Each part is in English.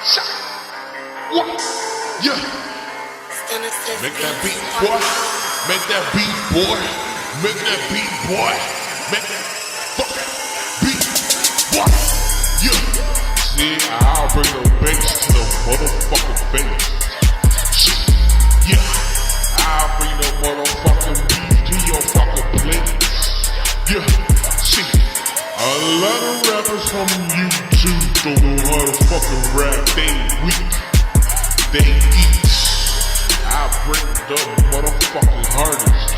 What? Yeah. Make that beat, boy. Make that beat, boy. Make that beat, boy. Make that fucking beat, boy. Yeah. See, I'll bring the bass to the motherfucking bass. Shit. Yeah. I'll bring the motherfucking beat to your fucking place. Yeah. See. A lot of rappers from YouTube don't know how to fucking rap. They weak. They eat. I break the motherfucking hardest.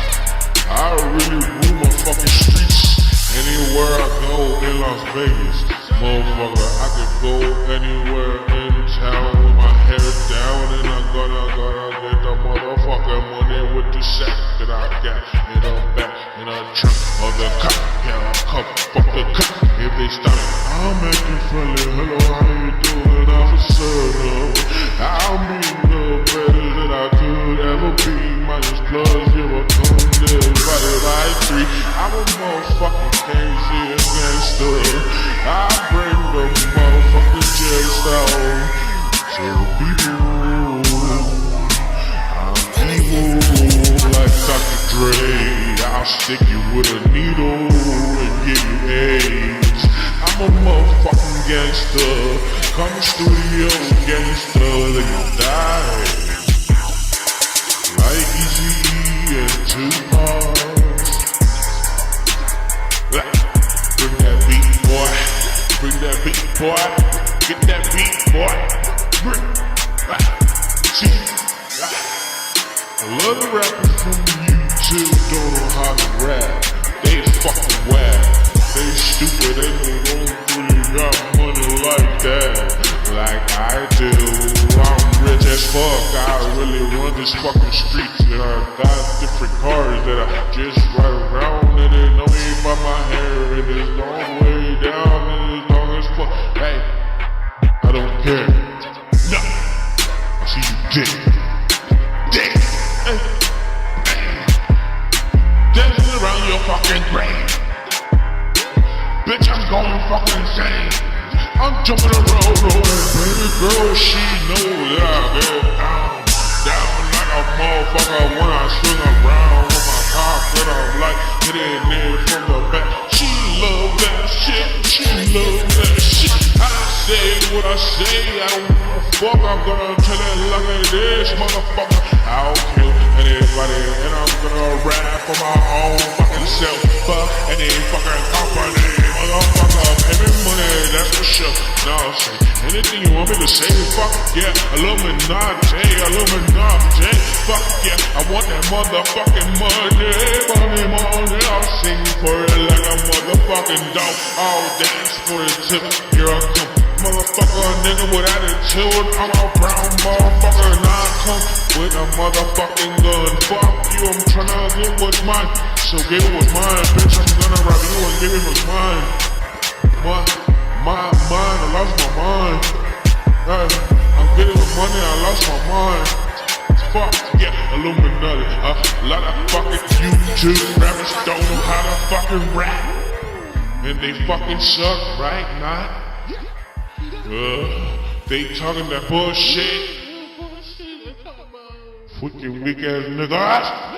I really rule my fucking streets. Anywhere I go in Las Vegas, motherfucker, I can go anywhere in town with my hair down, and I'm gonna get the motherfucking money with the sack that I got in the back in the trunk of the car. Yeah, I come fuck the car. If they stop, I'm acting friendly. Hello, how you doing, officer? I'll be the best that I could ever be. Minus plus, give a tone, divided by 3. I'm a motherfucking crazy gangster. I bring the motherfucking jail style to the people. I'm evil like Dr. Dre. I'll stick you with a needle and give you AIDS. I'm a motherfucking gangster. Come to studio gangster, then you die. Like Easy and Tupac. Bring that beat, boy. Bring that beat, boy. Get that beat, boy. Bring. See. A lot of rappers from YouTube don't know how to rap. They fucking whack. They stupid. They don't really got money like that. Like I do. I'm rich as fuck. I really run this fucking streets. And I got different cars that I just ride around. And they know me by my hair. And it's long way down. And it's long as fuck. Hey, I don't care. No. I see you dick. Dick. Hey. Dancing around your fucking grave. Bitch, I'm going fucking insane. I'm jumping around, baby girl, she know that I get down like a motherfucker when I swing around with my cock that I'm like hitting it from the back. She love that shit, she love that shit. I say what I say, I don't give a fuck. I'm gonna tell it like this, motherfucker. I'll kill anybody and I'm gonna rap for my own fucking self. Fuck any fucking company, motherfucker. Pay me money, that's for sure. No, say anything you want me to say. Fuck yeah, Illuminati, Illuminati. Fuck yeah, I want that motherfucking money, money, money. I'll sing for it like a motherfucking dog. I'll dance for it till you're a motherfucker, nigga with attitude. I'm a brown motherfucker, and I come with a motherfucking gun. Fuck you, I'm tryna get what's mine. So give it what's mine, bitch. I'm gonna rob you and give it what's mine. My mind, I lost my mind. Hey, I'm getting with money, I lost my mind. Fuck yeah, Illuminati. A lot of fucking YouTube rappers don't know how to fucking rap. And they fucking suck, right? Not? They talking that bullshit. Fucking weak ass niggas.